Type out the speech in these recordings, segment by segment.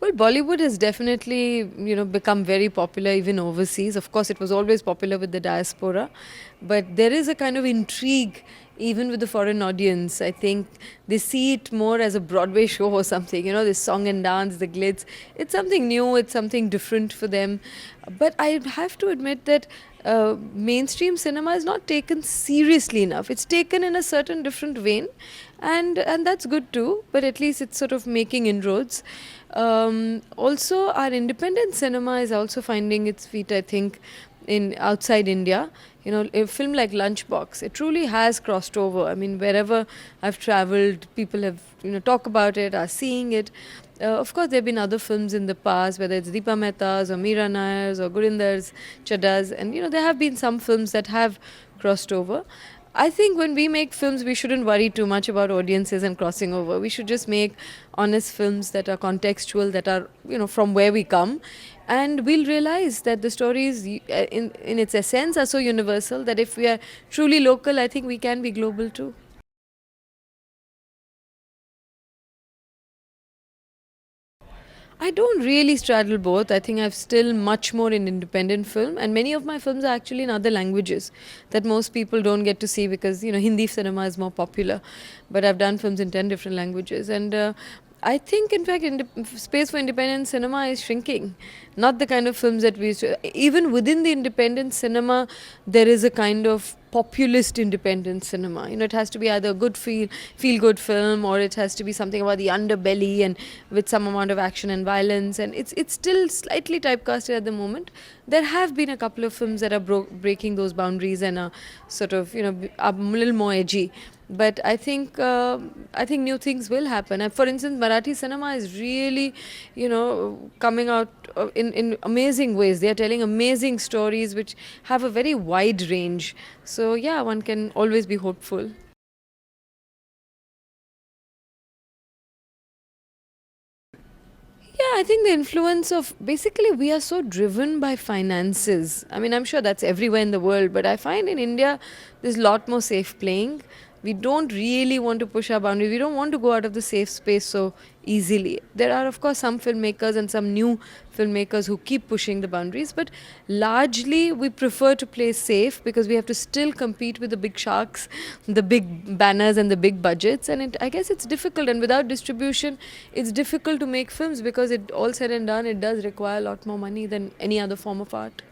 Well, Bollywood has definitely, become very popular even overseas. Of course, it was always popular with the diaspora, but there is a kind of intrigue even with the foreign audience. I think they see it more as a Broadway show or something. This song and dance, the glitz. It's something new. It's something different for them. But I have to admit that mainstream cinema is not taken seriously enough. It's taken in a certain different vein, and that's good too. But at least it's sort of making inroads. Also, our independent cinema is also finding its feet, I think, in outside India. A film like Lunchbox, it truly has crossed over. I mean, wherever I've traveled, people have talk about it, are seeing it. Of course, there have been other films in the past, whether it's Deepa Mehta's or Meera Nair's or Gurindar's Chadda's, and there have been some films that have crossed over. I think when we make films, we shouldn't worry too much about audiences and crossing over. We should just make honest films that are contextual, that are from where we come, and we'll realize that the stories, in its essence, are so universal that if we are truly local, I think we can be global too. I don't really straddle both. I think I've still much more in independent film, and many of my films are actually in other languages that most people don't get to see because Hindi cinema is more popular. But I've done films in 10 different languages, and I think, in fact, space for independent cinema is shrinking. Not the kind of films that we used to. Even within the independent cinema, there is a kind of populist independent cinema. It has to be either a good feel good film, or it has to be something about the underbelly and with some amount of action and violence. And it's still slightly typecasted at the moment. There have been a couple of films that are breaking those boundaries and are sort of a little more edgy. But I think new things will happen. And for instance, Marathi cinema is really, coming out in amazing ways. They are telling amazing stories which have a very wide range. So yeah, one can always be hopeful. Yeah, I think the influence of basically we are so driven by finances. I mean, I'm sure that's everywhere in the world, but I find in India there's a lot more safe playing. We don't really want to push our boundaries. We don't want to go out of the safe space so easily. There are, of course, some filmmakers and some new filmmakers who keep pushing the boundaries, but largely we prefer to play safe because we have to still compete with the big sharks, the big banners, and the big budgets. And I guess it's difficult. And without distribution, it's difficult to make films because it all said and done, it does require a lot more money than any other form of art.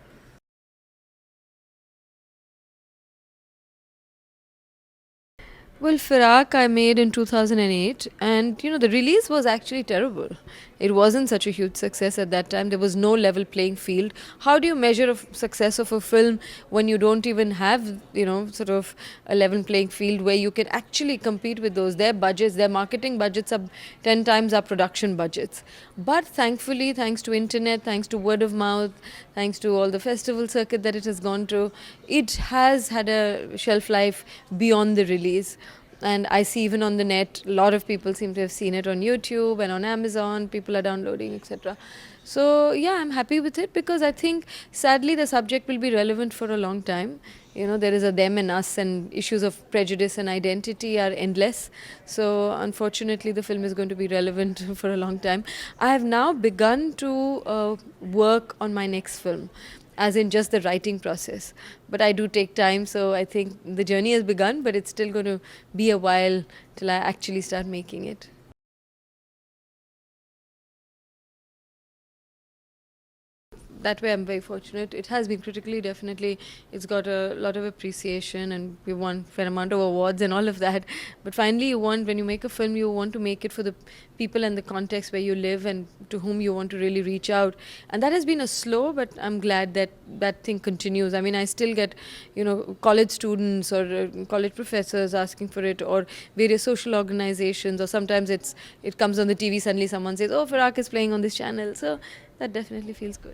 Well, Firak I made in 2008, and the release was actually terrible. It wasn't such a huge success at that time. There was no level playing field. How do you measure a success of a film when you don't even have sort of a level playing field where you can actually compete with those? Their budgets, their marketing budgets are 10 times our production budgets. But thankfully, thanks to internet, thanks to word of mouth, thanks to all the festival circuit that it has gone through, it has had a shelf life beyond the release. And I see even on the net, a lot of people seem to have seen it on YouTube and on Amazon. People are downloading, etc. So yeah, I'm happy with it because I think sadly the subject will be relevant for a long time. There is a them and us, and issues of prejudice and identity are endless. So unfortunately, the film is going to be relevant for a long time. I have now begun to work on my next film, as in just the writing process. But I do take time, so I think the journey has begun, but it's still going to be a while till I actually start making it. That way I'm very fortunate. It has been critically, definitely. It's got a lot of appreciation, and we won fair amount of awards and all of that. But finally, when you make a film, you want to make it for the people and the context where you live and to whom you want to really reach out. And that has been a slow, but I'm glad that that thing continues. I mean, I still get, college students or college professors asking for it, or various social organizations, or sometimes it comes on the TV, suddenly someone says, oh, Firak is playing on this channel. So that definitely feels good.